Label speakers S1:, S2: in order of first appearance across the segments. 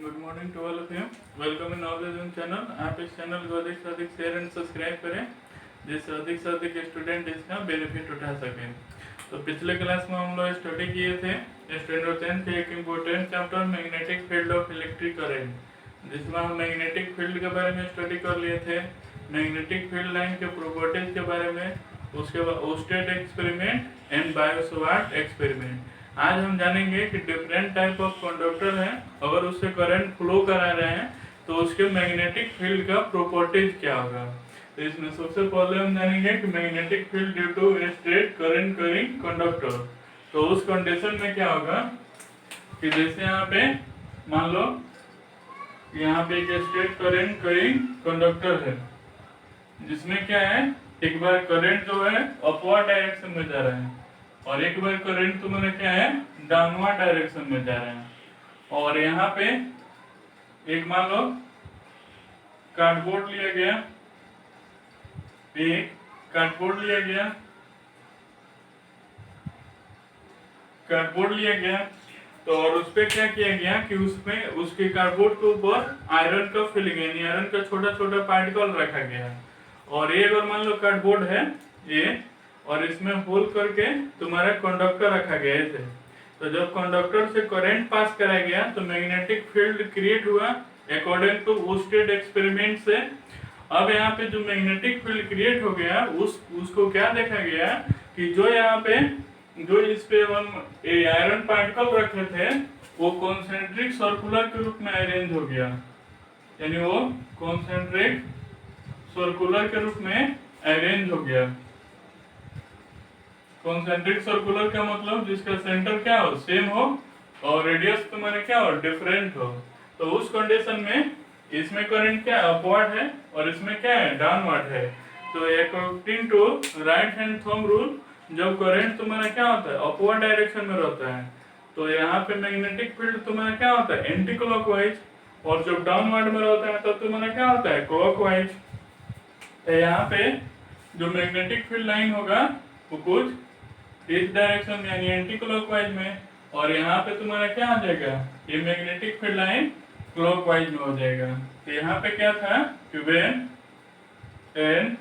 S1: Good morning to all of you. Welcome in knowledge in channel. आप इस channel को अधिक से अधिक शेयर एंड सब्सक्राइब करें जिससे अधिक से अधिक स्टूडेंट इसका बेनिफिट उठा सकें। तो पिछले क्लास में हम लोग स्टडी किए थे स्टैंडर्ड 10 के एक important chapter magnetic field of electric current, जिसमें हम मैग्नेटिक फील्ड के बारे में स्टडी कर लिए थे, मैग्नेटिक फील्ड लाइन के प्रॉपर्टीज के बारे में, उसके बाद ओस्टेड एक्सपेरिमेंट एंड बायोसवार्ट एक्सपेरिमेंट। आज हम जानेंगे कि डिफरेंट टाइप ऑफ कंडक्टर है, अगर उससे करंट फ्लो करा रहे हैं तो उसके मैग्नेटिक फील्ड का प्रॉपर्टीज क्या होगा। तो इसमें सबसे पहले हम जानेंगे कि magnetic field due to straight current carrying conductor. तो उस कंडीशन में क्या होगा कि जैसे यहाँ पे मान लो यहाँ पे एक स्ट्रेट करंट कैरिंग कंडक्टर है, जिसमें क्या है, एक बार करंट जो है अपवर्ड डायरेक्शन में जा रहा है और एक बार करंट तुम्हारा क्या है, डाउनवर्ड डायरेक्शन में जा रहा है। और यहाँ पे एक मान लो कार्डबोर्ड लिया गया, एक कार्डबोर्ड लिया गया, कार्डबोर्ड लिया गया तो और उस पे क्या किया गया कि उसमें उसके कार्डबोर्ड के ऊपर आयरन का फिलिंग यानी आयरन का छोटा छोटा पार्टिकल रखा गया। और ये अगर मान लो कार्डबोर्ड है ये, और इसमें होल करके तुम्हारा कंडक्टर रखा गया है। तो जब कंडक्टर से करंट पास कराया गया तो मैग्नेटिक फील्ड क्रिएट हुआ अकॉर्डिंग टू ओस्टेड एक्सपेरिमेंट से। अब यहाँ पे जो मैग्नेटिक फील्ड क्रिएट हो गया उसको क्या देखा गया कि जो यहाँ पे जो इस पे हम आयरन पार्टिकल रखे थे वो कॉन्सेंट्रिक सर्कुलर के रूप में अरेंज हो गया, यानी वो कॉन्सेंट्रिक सर्कुलर के रूप में अरेंज हो गया। कॉन्सेंट्रिक सर्कुलर का मतलब जिसका सेंटर क्या हो, सेम हो और रेडियस तुम्हारे क्या हो, डिफरेंट हो। तो उस कंडीशन में इसमें करंट क्या अपवर्ड है और इसमें क्या है, डाउनवर्ड है। तो according to right hand thumb rule जब करंट तुम्हारा क्या होता है, अपवर्ड डायरेक्शन में रहता है, तो यहाँ पे मैग्नेटिक फील्ड तुम्हारा क्या होता है, एंटी क्लॉकवाइज, और जब डाउनवर्ड में रहता है तो तुम्हारा क्या होता है, क्लॉकवाइज। तो यहाँ पे जो मैग्नेटिक फील्ड लाइन होगा वो कुछ इस डायरेक्शन में यानी एंटी क्लॉकवाइज में, और यहाँ पे तुम्हारा क्या आ जाएगा, ये मैग्नेटिक फील्ड लाइन क्लॉकवाइज में हो जाएगा। तो यहाँ पे क्या था कि when an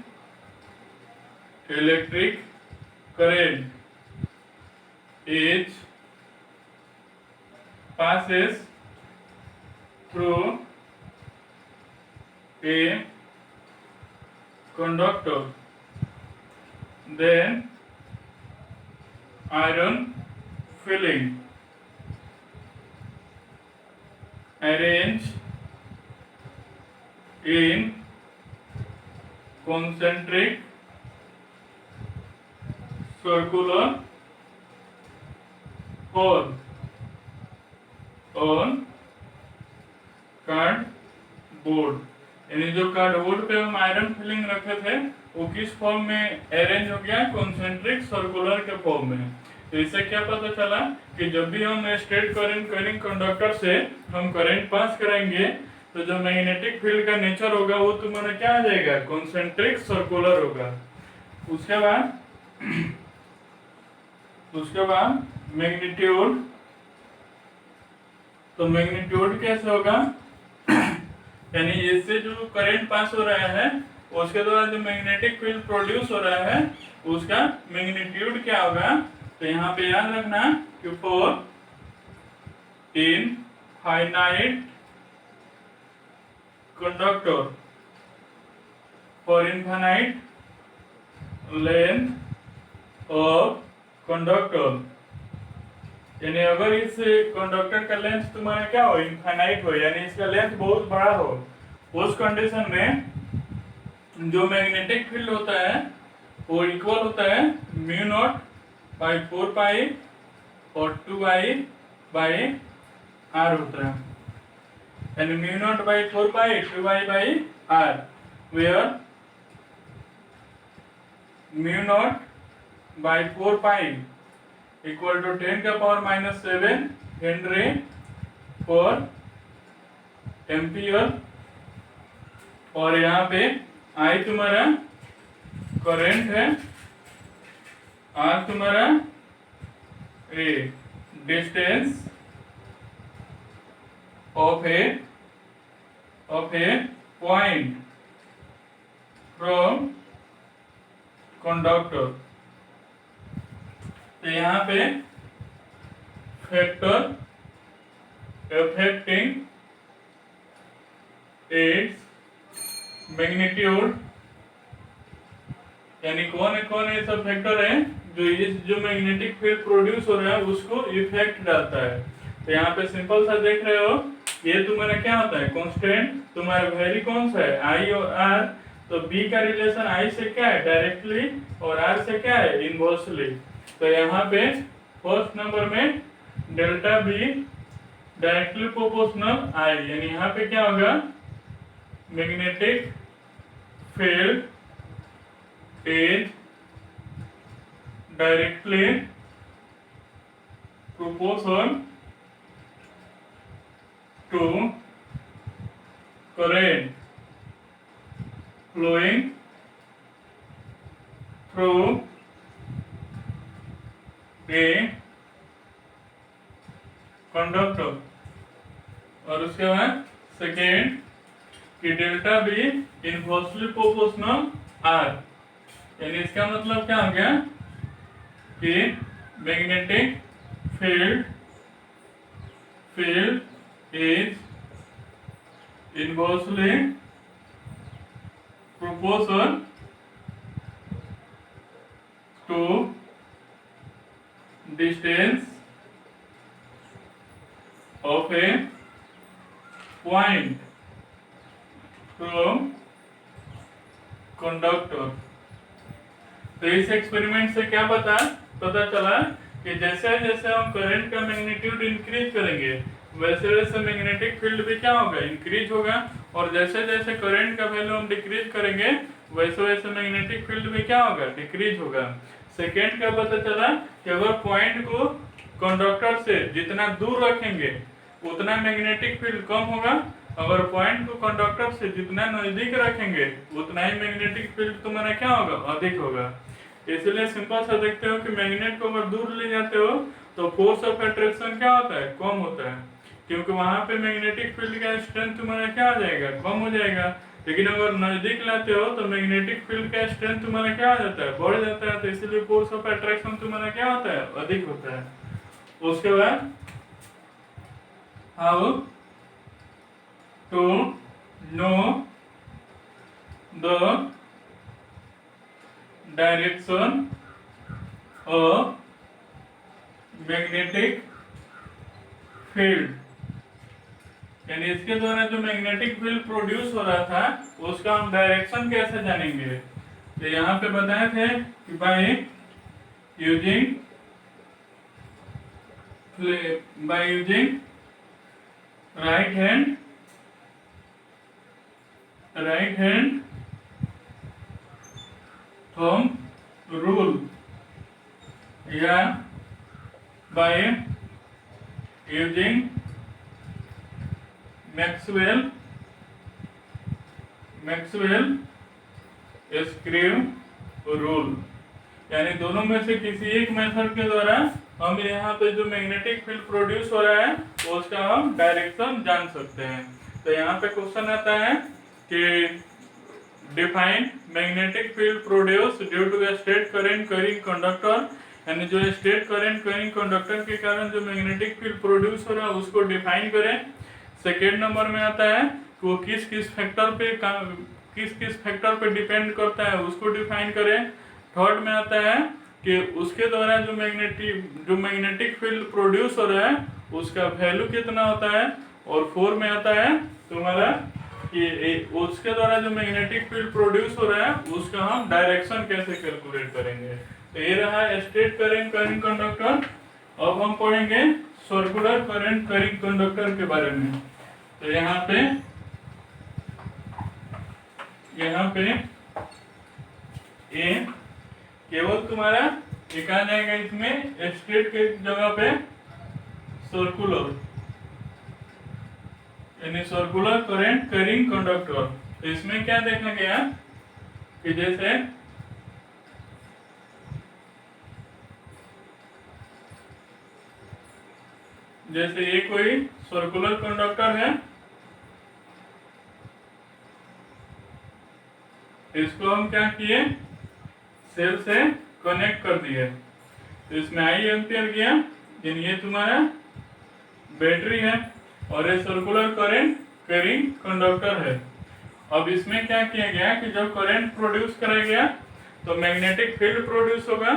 S1: electric current is passes through a conductor, then iron filling arranged in concentric circular hole on cardboard. यानी जो कार्डबोर्ड पे हम आयरन फिलिंग रखे थे वो किस फॉर्म में अरेंज हो गया, कॉन्सेंट्रिक सर्कुलर के फॉर्म में। तो इससे क्या पता चला कि जब भी हम स्ट्रेट करंट कैरिंग कंडक्टर से हम करंट पास कराएंगे तो जो मैग्नेटिक फील्ड का नेचर होगा वो तुम्हारा क्या आ जाएगा, कॉन्सेंट्रिक सर्कुलर होगा। उसके बाद मैग्नीट्यूड, तो मैग्नीट्यूड कैसे होगा यानी इससे जो करंट पास हो रहा है उसके द्वारा जो मैग्नेटिक फील्ड प्रोड्यूस हो रहा है उसका मैग्नीट्यूड क्या होगा। तो यहाँ पे याद रखना कि for infinite conductor, for infinite length of conductor, यानी अगर इस कंडक्टर का लेंथ तुम्हारा क्या हो, इनफाइनाइट हो, यानी इसका लेंथ बहुत बड़ा हो, उस कंडीशन में जो मैग्नेटिक फील्ड होता है वो इक्वल होता है म्यू नॉट बाई 4 पाई और 2 आई बाई आर होता है, यानी mu naught by 4 pi 2 I by R, where mu naught by 4 pi equal to 10 का पावर -7 हेनरी पर एम्पियर। और यहाँ पे आई तुम्हारा करंट है, आर तुम्हारा ए distance of a point from conductor। तो यहाँ पे फैक्टर affecting its मैग्नीट्यूड, यानी कौन है सब फैक्टर है जो मैग्नेटिक फील्ड प्रोड्यूस हो रहा है उसको इफेक्ट डालता है। तो यहाँ पे सिंपल सा देख रहे हो, ये तुम्हारा क्या होता है कांस्टेंट, तुम्हारा वेरी कौन सा है आई और आर। तो बी का रिलेशन आई से क्या है डायरेक्टली और आर से क्या है इनवर्सली। तो यहाँ पे फर्स्ट नंबर में delta B directly proportional I, यानी यहाँ पे क्या होगा magnetic field is directly proportional to current flowing through a conductor। और उसके बाद सेकेंड कि delta B inversely proportional R, यानी इसका मतलब क्या हो गया कि magnetic field is inversely proportional to distance of a point from conductor. तो इस एक्सपेरिमेंट से क्या पता चला कि जैसे जैसे हम करंट का मैग्नीट्यूड इंक्रीज करेंगे वैसे वैसे मैग्नेटिक फील्ड भी क्या होगा इंक्रीज होगा, और जैसे जैसे करंट का वैल्यू हम डिक्रीज करेंगे वैसे वैसे मैग्नेटिक फील्ड भी क्या होगा डिक्रीज होगा। सेकेंड का पता चला कि अगर पॉइंट को कंडक्टर से जितना दूर रखेंगे उतना मैग्नेटिक फील्ड कम होगा, अगर पॉइंट को कंडक्टर से जितना नजदीक रखेंगे उतना ही मैग्नेटिक फील्ड तुम्हारा क्या होगा अधिक होगा। इसलिए सिंपल सा देखते हो कि मैग्नेट को अगर दूर ले जाते हो तो फोर्स ऑफ अट्रैक्शन क्या होता है कम होता है, क्योंकि वहां पे मैग्नेटिक फील्ड का स्ट्रेंथ तुम्हारा क्या हो जाएगा कम हो जाएगा। लेकिन अगर नजदीक लाते हो तो मैग्नेटिक फील्ड का स्ट्रेंथ तुम्हारा क्या हो जाता है बढ़ जाता है, तो इसलिए फोर्स ऑफ अट्रैक्शन तुम्हारा क्या होता है अधिक होता है। उसके बाद how to know the direction of magnetic field, यानी इसके द्वारा जो मैग्नेटिक फील्ड प्रोड्यूस हो रहा था उसका हम डायरेक्शन कैसे जानेंगे। तो यहाँ पे बताए थे कि by using right hand thumb rule या by using Maxwell screw rule, यानी दोनों में से किसी एक मेथड के द्वारा हम यहाँ पे जो मैग्नेटिक फील्ड प्रोड्यूस हो रहा है वो उसका हम डायरेक्शन जान सकते हैं। तो यहाँ पे क्वेश्चन आता है कि define magnetic field produce due to the straight current carrying conductor, यानी जो स्टेट करंट कैरिंग कंडक्टर के कारण जो मैग्नेटिक फील्ड प्रोड्यूस हो रहा है उसको डिफाइन करें। सेकेंड नंबर में आता है कि वो किस किस फैक्टर पे डिपेंड करता है उसको डिफाइन करें। थर्ड में आता है कि उसके द्वारा जो मैग्नेटिक फील्ड प्रोड्यूस हो रहा है उसका वैल्यू कितना होता है। और फोर में आता है तुम्हारा कि उसके द्वारा जो मैग्नेटिक फील्ड प्रोड्यूस हो रहा है उसका हम डायरेक्शन कैसे कैलकुलेट करेंगे। तो ये रहा स्टेट करंट कैरिंग कंडक्टर। अब हम पढ़ेंगे सर्कुलर करंट कैरिंग कंडक्टर के बारे में। तो यहाँ पे ये केवल तुम्हारा एक आ जाएगा इसमें स्ट्रेट के जगह पे सर्कुलर, यानी सर्कुलर करंट कैरिंग कंडक्टर। तो इसमें क्या देखा गया कि जैसे जैसे ये कोई सर्कुलर कंडक्टर है, इसको हम क्या किए, सेल से कनेक्ट कर दिए, तो इसमें आई एम्पियर गया, यानी ये तुम्हारा बैटरी है और ये सर्कुलर करंट कैरिंग कंडक्टर है। अब इसमें क्या किया गया कि जब करंट प्रोड्यूस करा गया तो मैग्नेटिक फील्ड प्रोड्यूस होगा।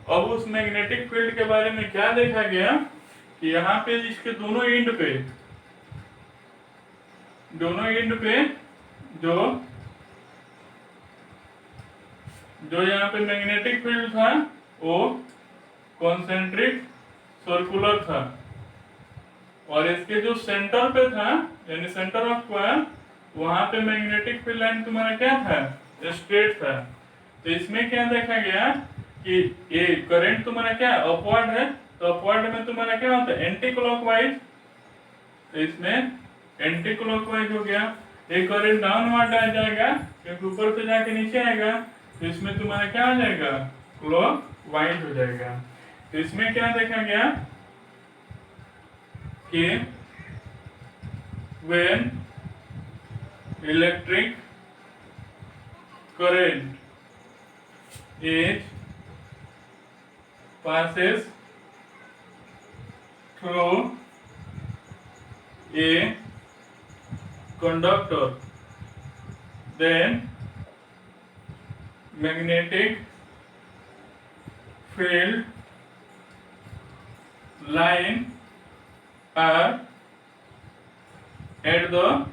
S1: अब उस मैग्नेटिक फील्ड के बारे में क्या देखा गया कि यहाँ पे इसके दोनों एंड पे जो यहाँ पे मैग्नेटिक फील्ड था वो कॉन्सेंट्रिक सर्कुलर था, और इसके जो सेंटर पे था यानी सेंटर ऑफ कॉइल, वहां पे मैग्नेटिक फील्ड लाइन तुम्हारा क्या था, स्ट्रेट था। तो इसमें क्या देखा गया कि ये करंट तुम्हारा क्या अपवर्ड है, तो अपवर्ड में तुम्हारा क्या होता है, एंटी क्लॉकवाइज, तो इसमें एंटी क्लॉकवाइज हो गया। ये करंट डाउनवर्ड आ जाएगा क्योंकि ऊपर से जाके नीचे आएगा, तो इसमें तुम्हारा क्या हो जाएगा, क्लॉकवाइज हो जाएगा। तो इसमें क्या देखा गया कि when electric current is passes through a conductor, then magnetic field line are at the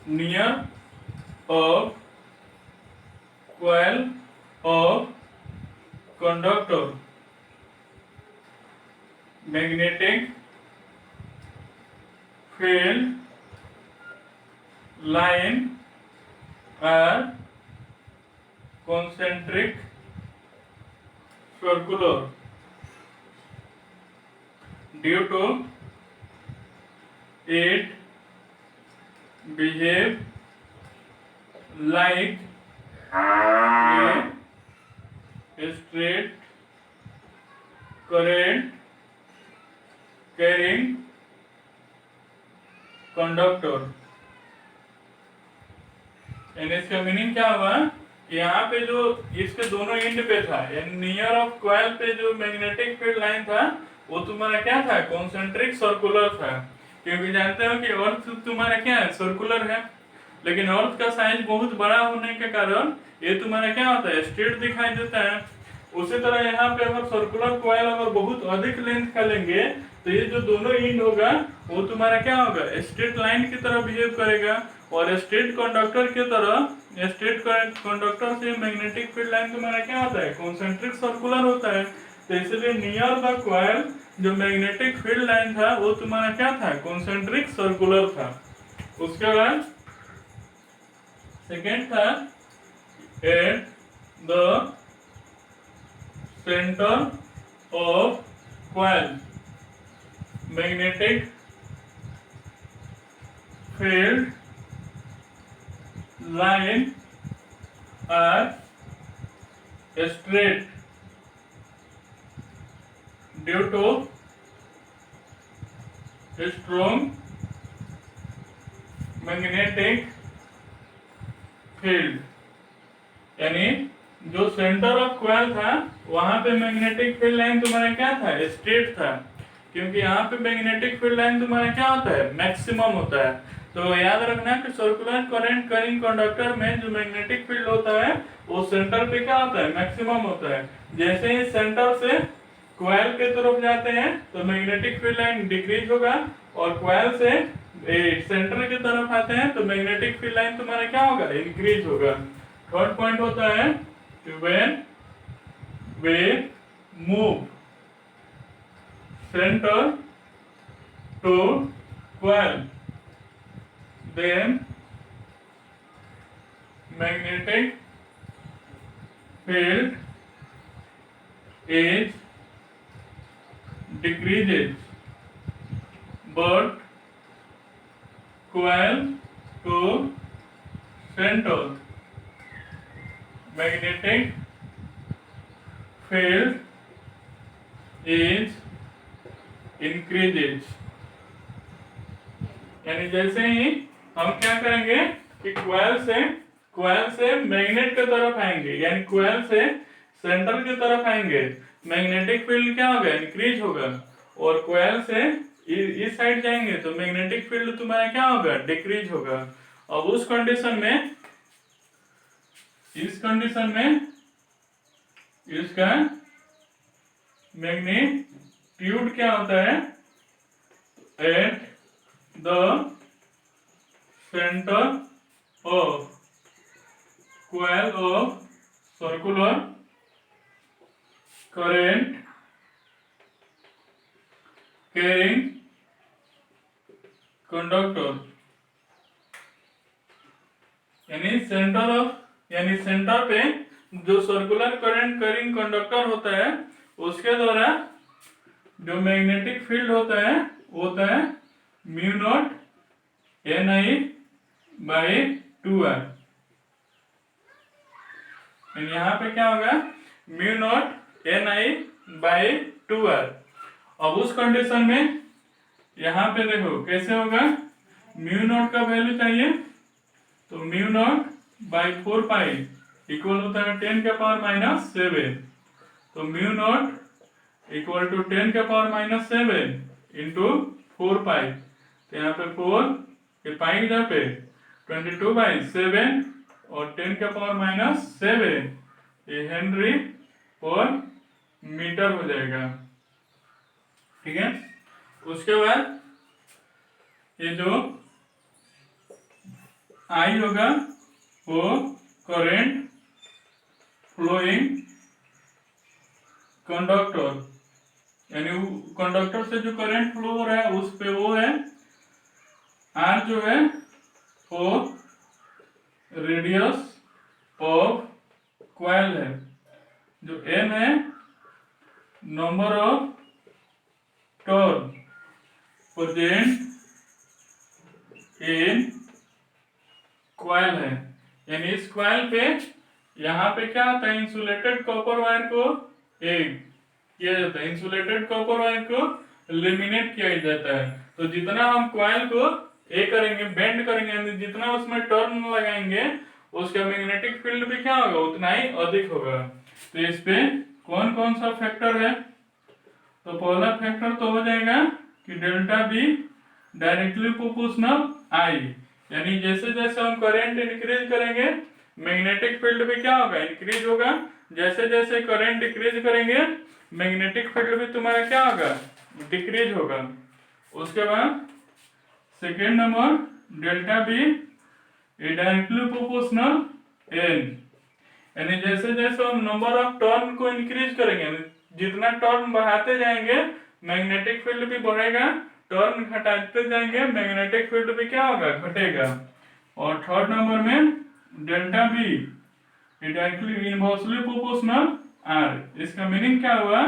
S1: near of coil of conductor. Magnetic field line are concentric circular. Due to it behave like a straight current carrying conductor। यानी इसका meaning क्या हुआ कि यहाँ पे जो इसके दोनों एंड पे था यानी नियर ऑफ कॉइल पे जो मैग्नेटिक फील्ड लाइन था वो तुम्हारा क्या था, कॉन्सेंट्रिक सर्कुलर था। क्योंकि जानते हो कि अर्थ तुम्हारा क्या है, सर्कुलर है, लेकिन अर्थ का साइज बहुत बड़ा होने के कारण ये तुम्हारा क्या होता है, स्ट्रेट दिखाई देता है। उसी तरह यहाँ पे अगर सर्कुलर कॉइल अगर बहुत अधिक लेंथ का लेंगे तो ये जो दोनों एंड होगा वो तुम्हारा क्या होगा, स्ट्रेट लाइन की तरह बिहेव करेगा, और स्ट्रेट कंडक्टर की तरह स्ट्रेट कंडक्टर से मैग्नेटिक फील्ड लाइन तुम्हारा क्या होता है, कॉन्सेंट्रिक सर्कुलर होता है। तो इसलिए नियर द कॉइल जो मैग्नेटिक फील्ड लाइन था वो तुम्हारा क्या था, कॉन्सेंट्रिक सर्कुलर था। उसके बाद सेकेंड था at the centre of coil magnetic field line are straight due to strong magnetic field. यानी जो सेंटर ऑफ कॉइल था वहां पे मैग्नेटिक फील्ड लाइन तुम्हारा क्या था, स्ट्रेट था, क्योंकि यहाँ पे मैग्नेटिक फील्ड लाइन तुम्हारा क्या होता है, मैक्सिमम होता है। तो याद रखना कि सर्कुलर करंट कैरिंग कंडक्टर में जो मैग्नेटिक फील्ड होता है वो सेंटर पे क्या होता है, मैक्सिमम होता है। जैसे ही सेंटर से कॉइल के तरफ जाते हैं तो मैग्नेटिक फील्ड लाइन डिक्रीज होगा, और कॉइल से सेंटर की तरफ आते हैं तो मैग्नेटिक फील्ड लाइन तुम्हारा क्या होगा, इंक्रीज होगा। थर्ड पॉइंट होता है when we move centre to coil then magnetic field is decreases but coil to center magnetic field is increases. यानी जैसे ही हम क्या करेंगे कि क्वाइल से मैग्नेट की तरफ आएंगे, यानी क्वाइल से सेंटर की तरफ आएंगे, मैग्नेटिक फील्ड क्या होगा, इंक्रीज होगा। और क्वाइल से इस साइड जाएंगे तो मैग्नेटिक फील्ड तुम्हारा क्या होगा, डिक्रीज होगा। अब उस कंडीशन में, इस कंडीशन में इसका मैग्नीट्यूड क्या होता है, eight the centre of coil of circular current carrying conductor, यानी सेंटर पे जो सर्कुलर करंट कैरिंग कंडक्टर होता है उसके द्वारा जो मैग्नेटिक फील्ड होता है वो होता है mu naught NI by 2R। यहाँ पे क्या होगा, mu naught NI by 2R। अब उस कंडीशन में यहाँ पे देखो कैसे होगा, म्यू नॉट का वैल्यू चाहिए तो mu naught by 4 pi equal होता है 10 के पावर माइनस 7। तो म्यू नॉट इक्वल टू 10 के पावर माइनस 7 इंटू 4 पाई। तो यहाँ पे 4 ये पाई इधर पे 22 बाई 7 और 10 के पावर माइनस 7 ये हेनरी और मीटर हो जाएगा। ठीक है, उसके बाद ये जो आई होगा वो करंट फ्लोइंग कंडक्टर, यानी कंडक्टर से जो करंट फ्लो हो रहा है उस पे वो है आर, जो है वो रेडियस ऑफ क्वाइल है, जो एन है number of turn present in coil है। यानी इस क्वाइल पे यहाँ पे क्या होता है, इंसुलेटेड कॉपर वायर को एक किया जाता है, इंसुलेटेड कॉपर वायर को लेमिनेट किया जाता है। तो जितना हम क्वाइल को करेंगे, बेंड करेंगे, यानी जितना उसमें टर्न लगाएंगे उसका मैग्नेटिक फील्ड भी क्या होगा, उतना ही अधिक होगा। तो इस पे कौन कौन सा फैक्टर है, तो पहला फैक्टर तो हो जाएगा कि delta B directly proportional I, यानी जैसे जैसे हम करंट इंक्रीज करेंगे मैग्नेटिक फील्ड भी क्या होगा, इंक्रीज होगा। जैसे जैसे करंट डिक्रीज करेंगे मैग्नेटिक फील्ड भी तुम्हारा क्या होगा, डिक्रीज होगा। उसके बाद second number delta B directly proportional N, यानी जैसे जैसे हम नंबर ऑफ टर्न को इंक्रीज करेंगे, जितना टर्न बढ़ाते जाएंगे मैग्नेटिक फील्ड भी बढ़ेगा, टर्न घटाते जाएंगे मैग्नेटिक फील्ड भी क्या होगा, घटेगा। और थर्ड नंबर में delta B directly inversely proportional R. इसका मीनिंग क्या हुआ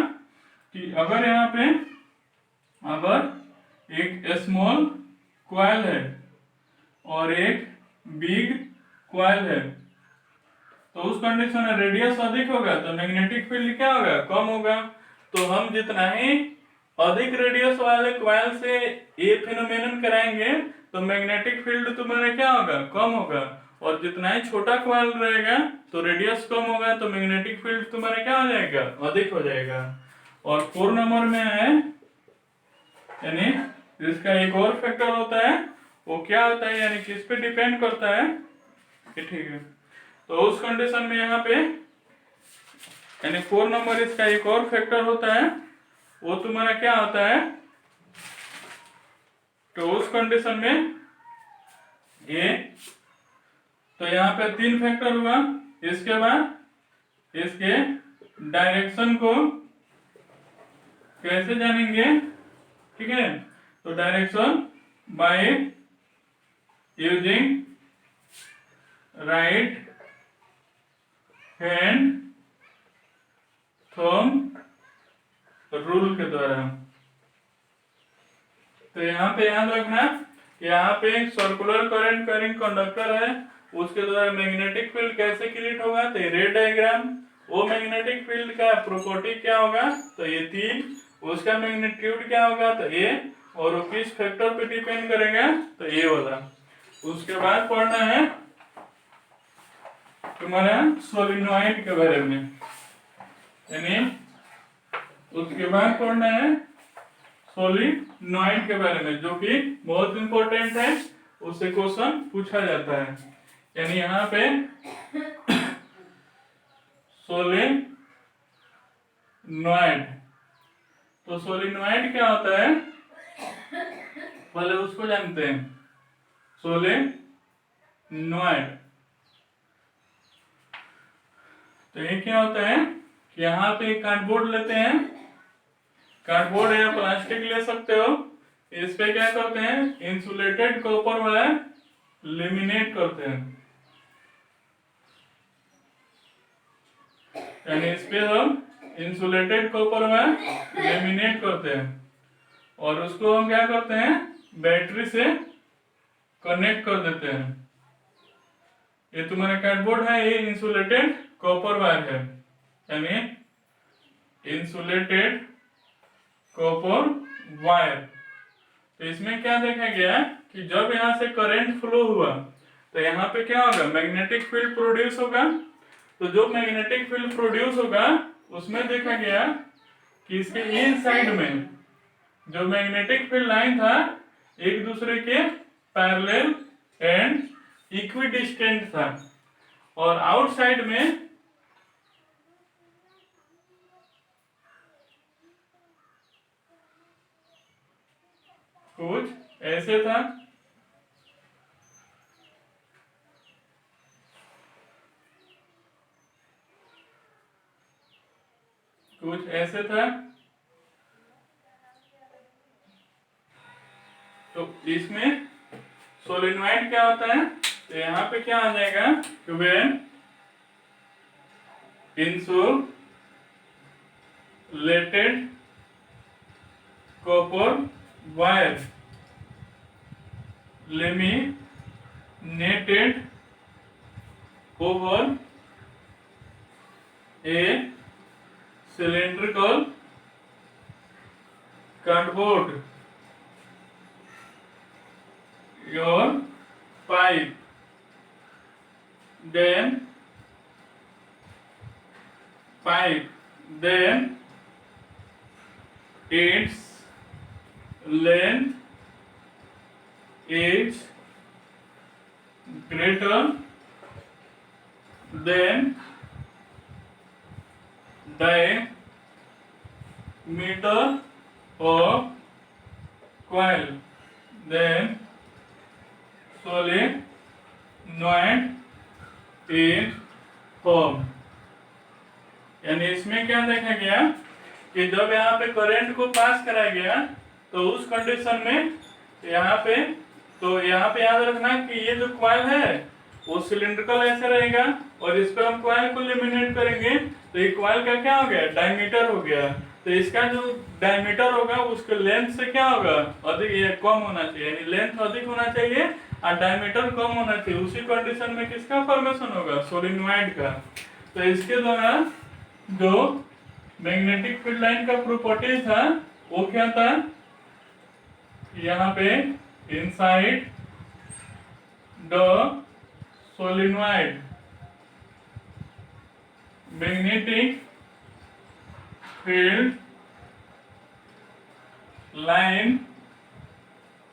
S1: कि अगर यहाँ पे अगर एक स्मॉल क्वाइल है और एक बिग क्वाइल है तो उस कंडीशन में रेडियस अधिक होगा तो मैग्नेटिक फील्ड क्या होगा, कम होगा। तो हम जितना ही अधिक रेडियस वाले क्वाइल से ये फिनोमेनन कराएंगे तो मैग्नेटिक फील्ड तुम्हारा क्या होगा, कम होगा। और जितना ही छोटा क्वाइल रहेगा तो रेडियस कम होगा तो मैग्नेटिक फील्ड तुम्हारा क्या हो जाएगा, अधिक हो जाएगा। और 4 नंबर में है, यानी इसका एक और फैक्टर होता है, वो क्या होता है, यानी किस पे डिपेंड करता है, ठीक है। तो उस कंडीशन में यहाँ पे यानी 4 नंबर इसका एक और फैक्टर होता है, वो तुम्हारा क्या होता है, तो उस कंडीशन में ये तो यहाँ पे 3 फैक्टर हुआ। इसके बाद इसके डायरेक्शन को कैसे जानेंगे, ठीक है। तो direction by using right hand thumb rule के द्वारा। तो यहाँ पे याद रखना कि यहाँ पे एक सर्कुलर करंट कैरिंग कंडक्टर है, उसके द्वारा मैग्नेटिक फील्ड कैसे क्रिएट होगा, तो ये रेड डायग्राम वो मैग्नेटिक फील्ड का प्रॉपर्टी क्या होगा, तो ये 3 उसका मैग्नीट्यूड क्या होगा, तो ए, और वो किस फैक्टर पे डिपेंड करेगा, तो ए वाला। उसके बाद पढ़ना है तुम्हारा सोलिनॉइड के बारे में, यानी उसके बाद पढ़ना है सोलिनॉइड के बारे में, जो कि बहुत इंपॉर्टेंट है, उससे क्वेश्चन पूछा जाता है। यानी यहाँ पे सोलिनॉइड, तो सोलिनॉइड क्या होता है पहले उसको जानते हैं। सोलिनॉइड तो ये क्या होता है कि यहाँ पे कार्डबोर्ड लेते हैं, कार्डबोर्ड या प्लास्टिक ले सकते हो, इस पे क्या करते हैं, इंसुलेटेड कॉपर वायर लेमिनेट करते हैं, यानी इस पे हम इंसुलेटेड कॉपर वायर लेमिनेट करते हैं, और उसको हम क्या करते हैं, बैटरी से कनेक्ट कर देते हैं। ये तुम्हारा कार्डबोर्ड है, ये इंसुलेटेड कॉपर वायर है, यानी इंसुलेटेड कॉपर वायर। तो इसमें क्या देखा गया कि जब यहाँ से करंट फ्लो हुआ तो यहाँ पे क्या होगा, मैग्नेटिक फील्ड प्रोड्यूस होगा। तो जो मैग्नेटिक फील्ड प्रोड्यूस होगा उसमें देखा गया कि इसके इन साइड में जो मैग्नेटिक फील्ड लाइन था एक दूसरे के पैरेलल एंड इक्विडिस्टेंट था, और आउटसाइड में कुछ ऐसे था, कुछ ऐसे था। तो इसमें सोलेनॉइड क्या होता है, तो यहाँ पे क्या आ जाएगा, when insulated copper wire laminated over A cylindrical cardboard, your pipe, then its length is greater than diameter of coil, then solenoid is formed। यानी इसमें क्या देखा गया कि जब यहाँ पे करंट को पास कराया गया तो उस कंडीशन में यहाँ पे याद रखना कि ये जो कॉइल है वो सिलिंड्रिकल ऐसे रहेगा, और इस पे हम कॉइल को लेमिनेट करेंगे तो ये कॉइल का क्या हो गया, डायमीटर हो गया। तो इसका जो डायमीटर होगा उसके लेंथ से क्या होगा, अधिक, ये कम होना चाहिए, यानी लेंथ अधिक होना चाहिए और डायमीटर कम होना चाहिए। उसी कंडीशन में किसका फॉर्मेशन होगा, सोलिनॉइड का। तो इसके द्वारा जो मैग्नेटिक फील्ड लाइन का प्रॉपर्टी था वो क्या था, यहाँ पे inside the solenoid magnetic field line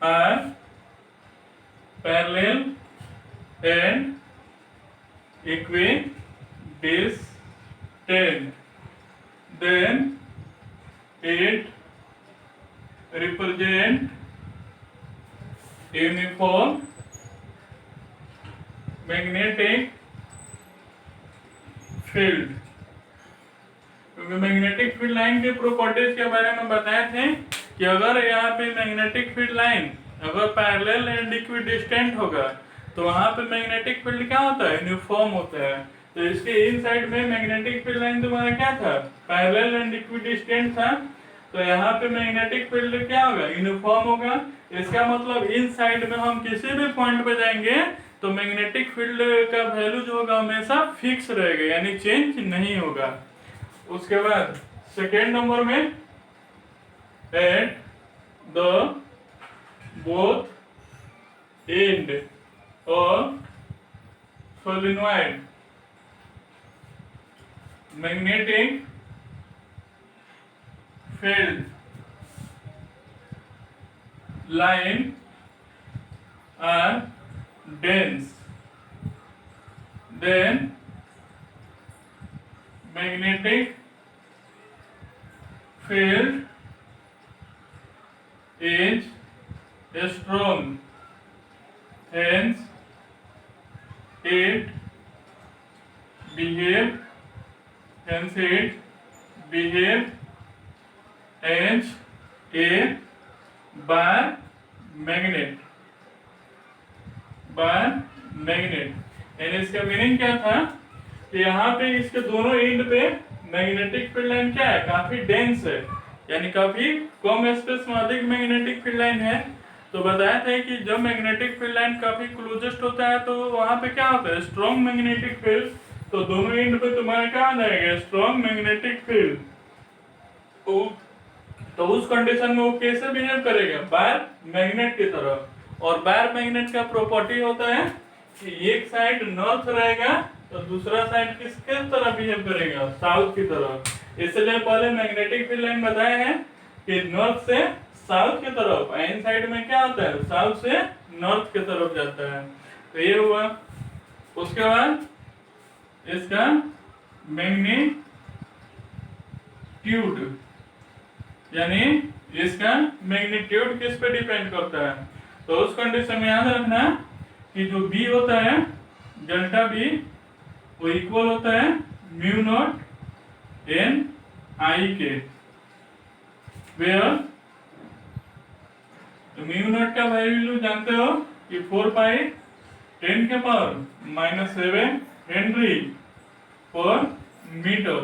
S1: are parallel and equidistant, then it represent uniform magnetic field। क्योंकि मैग्नेटिक फील्ड लाइन के प्रॉपर्टीज के बारे में बताए थे कि अगर यहाँ पे मैग्नेटिक फील्ड लाइन अगर पैरेलल एंड इक्विडिस्टेंट होगा तो वहां पे मैग्नेटिक फील्ड क्या होता है, यूनिफॉर्म होता है। तो इसके इन साइड में मैग्नेटिक फील्ड लाइन तुम्हारा क्या था, पैरेलल एंड इक्विडिस्टेंट था, तो यहाँ पे मैग्नेटिक फील्ड क्या होगा, यूनिफॉर्म होगा। इसका मतलब इन साइड में हम किसी भी पॉइंट पे जाएंगे तो मैग्नेटिक फील्ड का वैल्यू जो होगा हमेशा फिक्स रहेगा, यानी चेंज नहीं होगा। उसके बाद सेकेंड नंबर में at the both end of solenoid. Magnetic field line are dense. Then magnetic field is strong. Hence it behave as a bar magnet. यानी इसका मीनिंग क्या था कि यहाँ पे इसके दोनों एंड पे मैग्नेटिक फील्ड लाइन क्या है, काफी डेंस है, यानी काफी कम स्पेस में अधिक मैग्नेटिक फील्ड लाइन है। तो बताया था कि जब मैग्नेटिक फील्ड लाइन काफी क्लोजेस्ट होता है तो वहां पे क्या होता है, स्ट्रॉन्ग मैग्नेटिक फील्ड। तो दोनों एंड पे तुम्हारा क्या आ जाएगा, स्ट्रॉन्ग मैग्नेटिक फील्ड। तो उस कंडीशन में वो कैसे बिहेव करेगा, बार मैग्नेट की तरह। और बार मैग्नेट का प्रॉपर्टी होता है कि एक साइड नॉर्थ रहेगा तो दूसरा साइड किसके तरह बिहेव करेगा, साउथ की तरह। इसलिए पहले मैग्नेटिक फील्ड लाइन बताए हैं कि नॉर्थ से साउथ की तरफ, इन साइड में क्या होता है, साउथ से नॉर्थ की तरफ जाता है। तो ये हुआ। उसके बाद इसका मैग्नीट्यूड, यानी इसका मैग्नीट्यूड किस पे डिपेंड करता है। तो उस कंडीशन में याद रखना कि जो बी होता है, डेल्टा बी, वो इक्वल होता है म्यू नॉट एन आई के। वेयर तो म्यू नॉट का वैल्यू जानते हो कि 4 पाई 10 के पावर -7 हेनरी पर मीटर।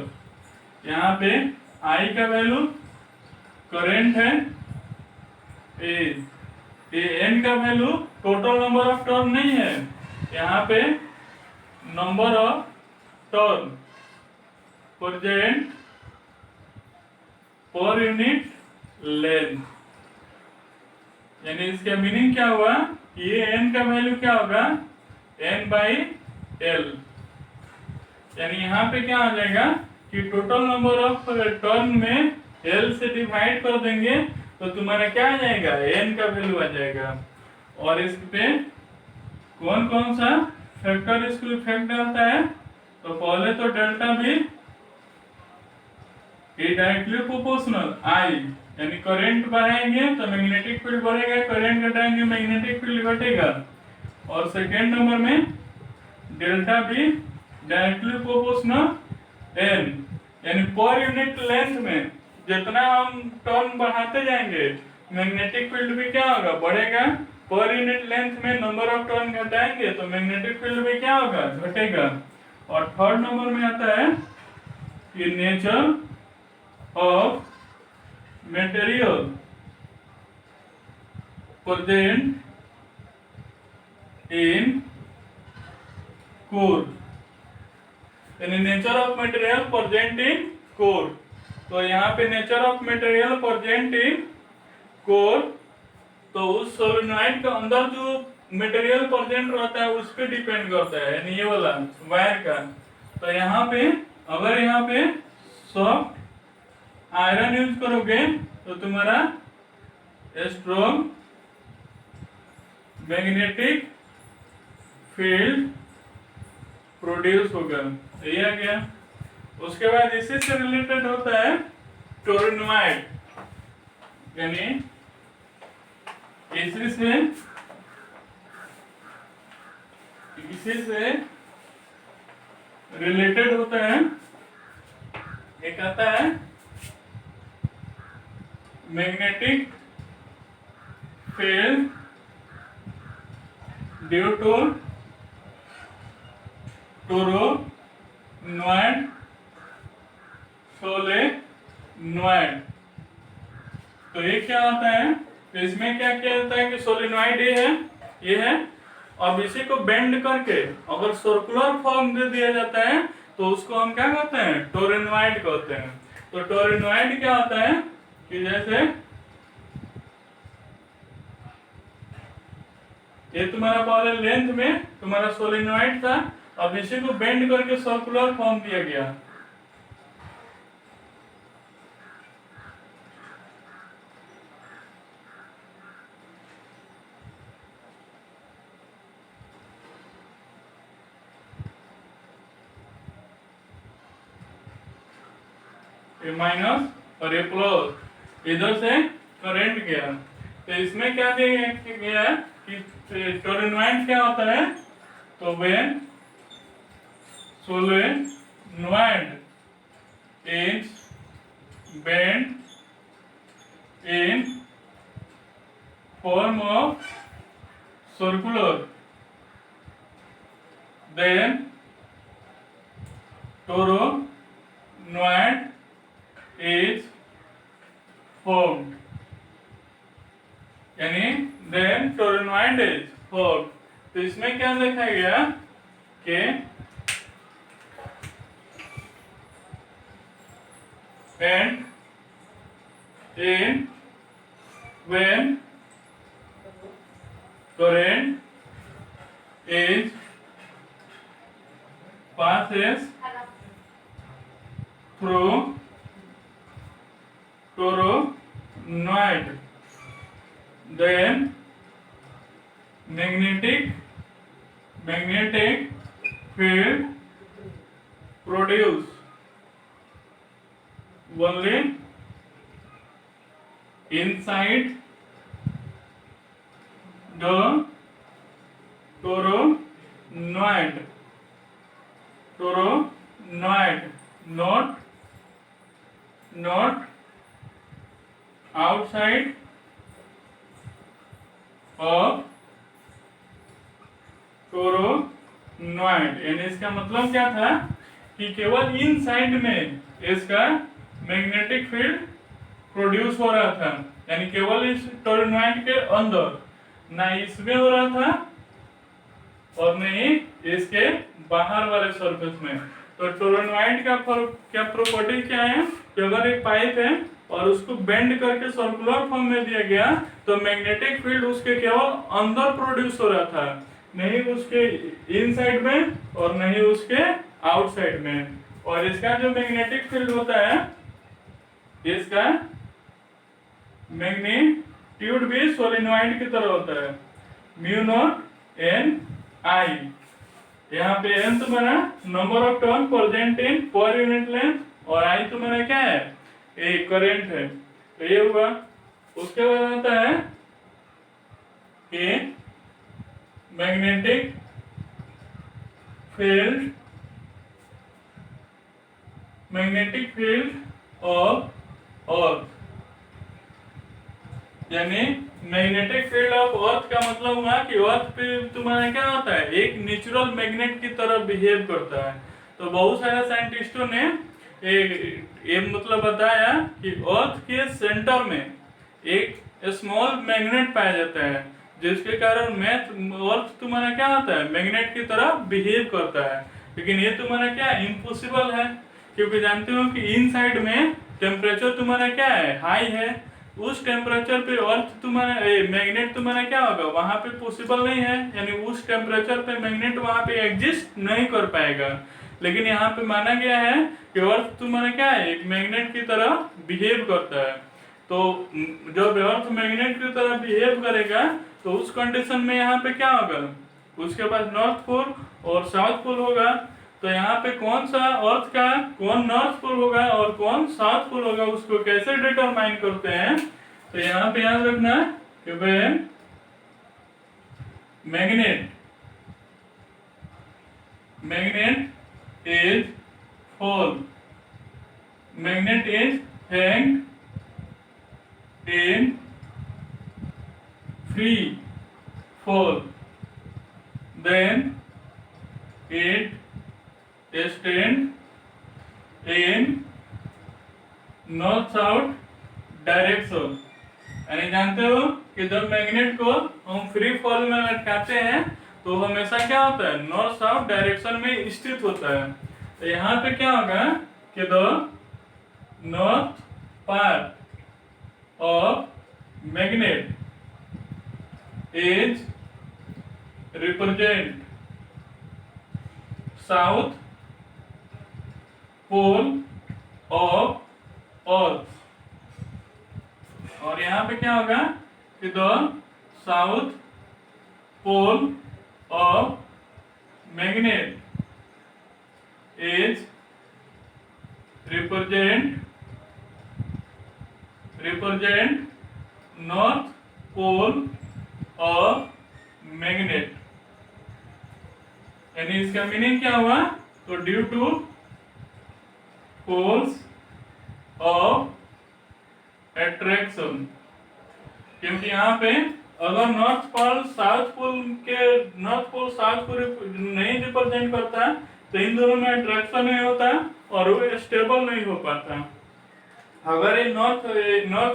S1: यहाँ पे आई का वैल्यू करंट है, एन का value total number of turn नहीं है, यहाँ पे number of turn present per unit length. यानी इसका मीनिंग क्या हुआ, ये n का वैल्यू क्या होगा, n/l। यानी यहाँ पे क्या आ जाएगा कि टोटल नंबर ऑफ टर्न में l से डिवाइड कर देंगे तो तुम्हारा क्या आ जाएगा, n का वैल्यू आ जाएगा। और इस पे कौन कौन सा फैक्टर इसको इफेक्ट डालता है, तो पहले तो डेल्टा भी डायरेक्टली प्रोपोर्शनल आई, यानी करंट बढ़ाएंगे तो मैग्नेटिक फील्ड बढ़ेगा, करंट घटाएंगे मैग्नेटिक फील्ड घटेगा। और सेकेंड नंबर में delta B directly proportional N, यानी पर यूनिट लेंथ में जितना हम टर्न बढ़ाते जाएंगे मैग्नेटिक फील्ड भी क्या होगा, बढ़ेगा। पर यूनिट लेंथ में नंबर ऑफ टर्न घटाएंगे तो मैग्नेटिक फील्ड भी क्या होगा, घटेगा। और थर्ड नंबर में आता है कि nature of material present in core, यानी nature of material present in core. तो यहाँ पे nature of material present in core, तो उस सोलेनॉइड के अंदर जो मटेरियल प्रेजेंट रहता है उस पर डिपेंड करता है, यानी ये वाला वायर का। तो यहाँ पे अगर यहाँ पे सॉफ्ट आयरन यूज करोगे तो तुम्हारा स्ट्रॉन्ग मैग्नेटिक फील्ड प्रोड्यूस होगा। ये आ गया। उसके बाद इसी से रिलेटेड होता है टोरिनोइड, यानी इसी से रिलेटेड होता है, एक आता है magnetic field due to toroid solenoid. तो ये क्या होता है, तो इसमें क्या किया जाता है कि सोलेनॉइड ये है, अब इसी को बेंड करके अगर सर्कुलर फॉर्म दे दिया जाता है तो उसको हम क्या कहते हैं, टोरिनॉइड कहते हैं। तो टोरिनॉइड क्या होता है कि जैसे ये तुम्हारा पहले लेंथ में तुम्हारा सोलेनोइड था, अब इसी को बेंड करके सर्कुलर फॉर्म दिया गया। ये माइनस और ये प्लस, इधर से करंट गया। तो इसमें क्या दिया गया है कि सोलेनोइड क्या होता है, तो when solenoid is bend in form of circular, then toroid is formed, यानी then toroid is formed। तो इसमें क्या देखा गया कि and in when current is passes through toroid, then magnetic field produce only inside the toroid, not outside of toroid। यानी इसका मतलब क्या था कि केवल इन साइड में इसका मैग्नेटिक फील्ड प्रोड्यूस हो रहा था, यानी केवल इस टोरोनॉइड के अंदर, ना इसमें हो रहा था और नहीं इसके बाहर वाले सरफेस में। तो टोरोनॉइड का क्या प्रॉपर्टी क्या है कि अगर एक पाइप है और उसको बेंड करके सर्कुलर फॉर्म में दिया गया तो मैग्नेटिक फील्ड उसके केवल अंदर प्रोड्यूस हो रहा था, नहीं उसके इनसाइड में और नहीं उसके आउटसाइड में। और इसका जो मैग्नेटिक फील्ड होता है, इसका मैग्नीट्यूड भी सोलेनोइड की तरह होता है, म्यू नॉट एन आई। यहाँ पे एन तुम्हारा number of turn present in per unit length और आई तुम्हारा क्या है, ये करंट है। तो ये हुआ। उसके बाद आता है कि मैग्नेटिक फील्ड ऑफ अर्थ, यानी मैग्नेटिक फील्ड ऑफ अर्थ का मतलब हुआ कि अर्थ पे तुम्हारा क्या होता है, एक नेचुरल मैग्नेट की तरह बिहेव करता है। तो बहुत सारे साइंटिस्टों ने ये मतलब बताया कि अर्थ के सेंटर में एक स्मॉल मैग्नेट पाया जाता है, जिसके कारण अर्थ तुम्हारा क्या होता है, मैग्नेट की तरह बिहेव करता है। लेकिन ये तुम्हारा क्या इम्पॉसिबल है, क्योंकि जानते हो कि इनसाइड में टेम्परेचर तुम्हारा क्या है, हाई है। उस टेम्परेचर पे अर्थ तुम्हारा मैग्नेट तुम्हारा क्या होगा, वहां पे पॉसिबल नहीं है, यानी उस टेम्परेचर पे मैग्नेट वहां पे एग्जिस्ट नहीं कर पाएगा। लेकिन यहाँ पे माना गया है कि अर्थ तुम्हारा क्या है, एक मैग्नेट की तरह बिहेव करता है। तो जब अर्थ मैग्नेट की तरह बिहेव करेगा तो उस कंडीशन में यहाँ पे क्या होगा, उसके पास नॉर्थ पोल और साउथ पोल होगा। तो यहाँ पे कौन सा अर्थ का कौन नॉर्थ पोल होगा और कौन साउथ पोल होगा, उसको कैसे डिटरमाइन करते हैं। तो यहाँ पे याद रखना कि when magnet is fall, magnet is hanged in free fall, then it stands in north south direction. यानी जानते हो कि जब मैग्नेट को हम फ्री फॉल में लटकाते हैं तो हमेशा क्या होता है, नॉर्थ साउथ डायरेक्शन में स्थित होता है। तो यहाँ पे क्या होगा कि the north part of magnet is represent south pole of earth. और यहां पे क्या होगा कि the south pole of magnet is represent north pole of magnet. यानी इसका मीनिंग क्या हुआ, तो due to poles of attraction, क्योंकि यहाँ पे अगर नॉर्थ पोल साउथ पोल नहीं रिप्रेजेंट करता तो इन दोनों में अट्रैक्शन नहीं होता और वो स्टेबल नहीं हो पाता। अगर ये नॉर्थ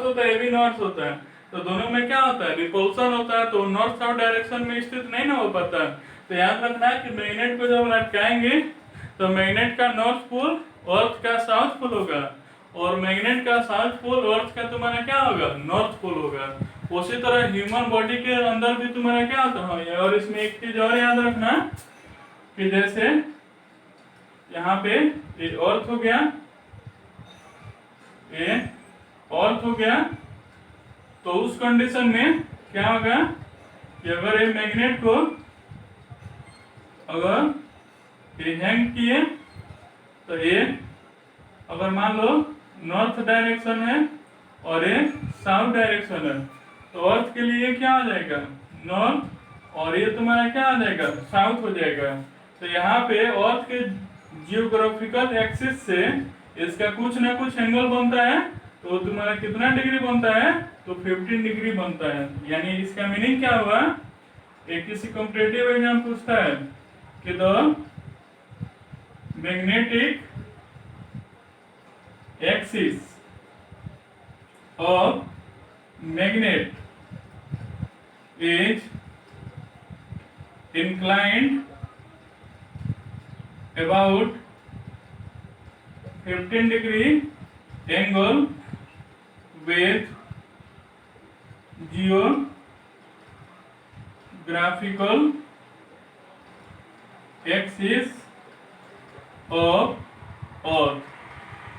S1: होता है, ये भी नॉर्थ होता है, तो दोनों में क्या होता है, रिपल्सन होता है, तो नॉर्थ साउथ डायरेक्शन में स्थित नहीं ना हो पाता। तो याद रखना है कि मैग्नेट को जब लटकाएंगे तो मैग्नेट का नॉर्थ पोल अर्थ का साउथ पोल होगा, और मैग्नेट का साउथ पोल अर्थ का तुम्हारा क्या होगा, नॉर्थ पोल होगा। उसी तरह ह्यूमन बॉडी के अंदर भी तुम्हारा क्या होता है। और इसमें एक चीज और याद रखना कि जैसे यहाँ पे ये अर्थ हो गया, ये अर्थ हो गया, तो उस कंडीशन में क्या होगा कि अगर ये मैग्नेट को अगर ये हैंग किए तो ये अगर मान लो नॉर्थ डायरेक्शन है और ये साउथ डायरेक्शन है, तो अर्थ के लिए क्या आ जाएगा, नॉर्थ, और ये तुम्हारा क्या आ जाएगा, साउथ हो जाएगा। तो यहाँ पे अर्थ के जियोग्राफिकल एक्सिस से इसका कुछ ना कुछ एंगल बनता है, तो तुम्हारा कितना डिग्री बनता है, तो 15 डिग्री बनता है। यानी इसका मीनिंग क्या हुआ, एक किसी कॉम्पिटिटिव एग्जाम पूछता है कि the magnetic axis of magnet is inclined about 15 degree angle with geographical axis of earth।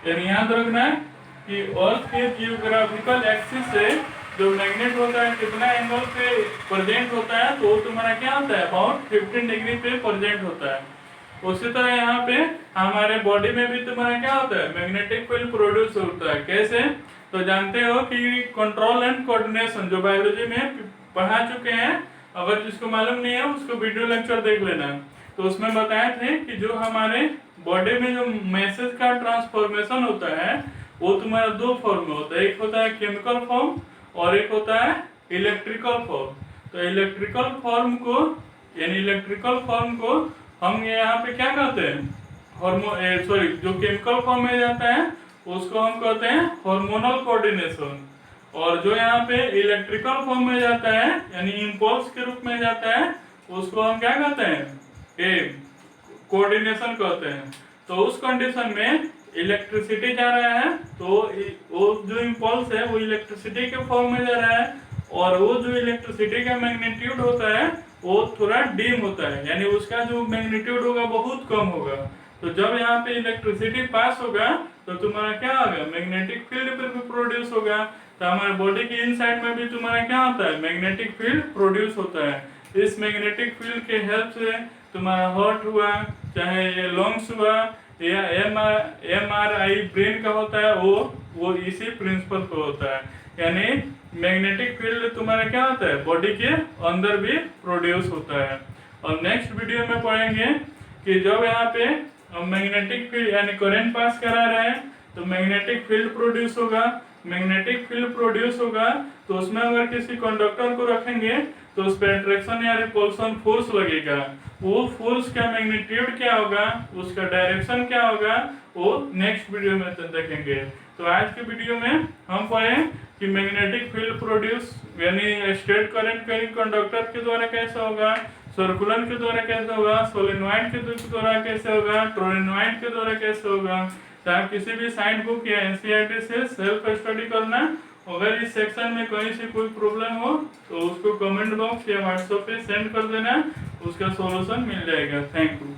S1: यानी याद रखना है कि अर्थ के जियोग्राफिकल एक्सिस से जो मैग्नेट होता है कितना एंगल पे प्रेजेंट होता है, तो तुम्हारा क्या होता है, अबाउट 15 डिग्री पे प्रेजेंट होता है। उसी तरह यहाँ पे हमारे बॉडी में भी तुम्हारा क्या होता है, मैग्नेटिक फील्ड प्रोड्यूस होता है। कैसे, तो जानते हो कि कंट्रोल एंड कोऑर्डिनेशन जो बायोलॉजी में पढ़ा चुके हैं, अगर जिसको मालूम नहीं है उसको वीडियो लेक्चर देख लेना। तो उसमें बताए थे कि जो हमारे बॉडी में जो मैसेज का ट्रांसफॉर्मेशन होता है वो तुम्हारा दो फॉर्म में होता है, एक होता है केमिकल फॉर्म और एक होता है इलेक्ट्रिकल फॉर्म। तो इलेक्ट्रिकल फॉर्म को हम यहाँ पे क्या कहते हैं, जो केमिकल फॉर्म में जाता है उसको हम कहते हैं हार्मोनल कोऑर्डिनेशन, और जो यहाँ पे इलेक्ट्रिकल फॉर्म में जाता है यानी इंपल्स के रूप में जाता है उसको हम क्या कहते हैं, कोऑर्डिनेशन कहते हैं। तो उस कंडीशन में इलेक्ट्रिसिटी जा रहा है, तो वो जो इम्पल्स है वो इलेक्ट्रिसिटी के फॉर्म में जा रहा है, और वो जो इलेक्ट्रिसिटी का मैग्नीट्यूड होता है वो थोड़ा डीम होता है, यानी उसका जो मैग्नीट्यूड होगा बहुत कम होगा। तो जब यहाँ पे इलेक्ट्रिसिटी पास होगा तो तुम्हारा क्या होगा, मैग्नेटिक फील्ड भी प्रोड्यूस होगा। तो हमारे बॉडी के इनसाइड में भी तुम्हारा क्या होता है, मैग्नेटिक फील्ड प्रोड्यूस होता है। इस मैग्नेटिक फील्ड के हेल्प से तुम्हारा हार्ट हुआ, चाहे ये लंग्स हुआ, या MRI ब्रेन का होता है, वो इसी प्रिंसिपल पे होता है। यानी मैग्नेटिक फील्ड तुम्हारा क्या होता है, बॉडी के अंदर भी प्रोड्यूस होता है। और नेक्स्ट वीडियो में पढ़ेंगे कि जब यहाँ पे मैग्नेटिक फील्ड यानी करंट पास करा रहे हैं तो मैग्नेटिक फील्ड प्रोड्यूस होगा। मैग्नेटिक फील्ड प्रोड्यूस होगा तो उसमें अगर किसी कंडक्टर को रखेंगे तो उस पर अट्रैक्शन या रिपल्सन फोर्स लगेगा। वो फोर्स का मैग्नीट्यूड क्या होगा, उसका डायरेक्शन क्या होगा, वो नेक्स्ट वीडियो में देखेंगे। तो आज के वीडियो में हम पढ़ें कि मैग्नेटिक फील्ड प्रोड्यूस यानी स्ट्रेट करंट कैरिंग कंडक्टर के द्वारा कैसे होगा, सर्कुलर के द्वारा कैसे होगा, सोलेनॉइड के द्वारा कैसे होगा, टोरेनॉइड के द्वारा कैसे होगा। चाहे किसी भी साइंस बुक या NCERT से सेल्फ स्टडी करना। अगर इस सेक्शन में कहीं से कोई प्रॉब्लम हो तो उसको कमेंट बॉक्स या व्हाट्सएप पे सेंड कर देना। उसका सॉल्यूशन मिल जाएगा। Thank you.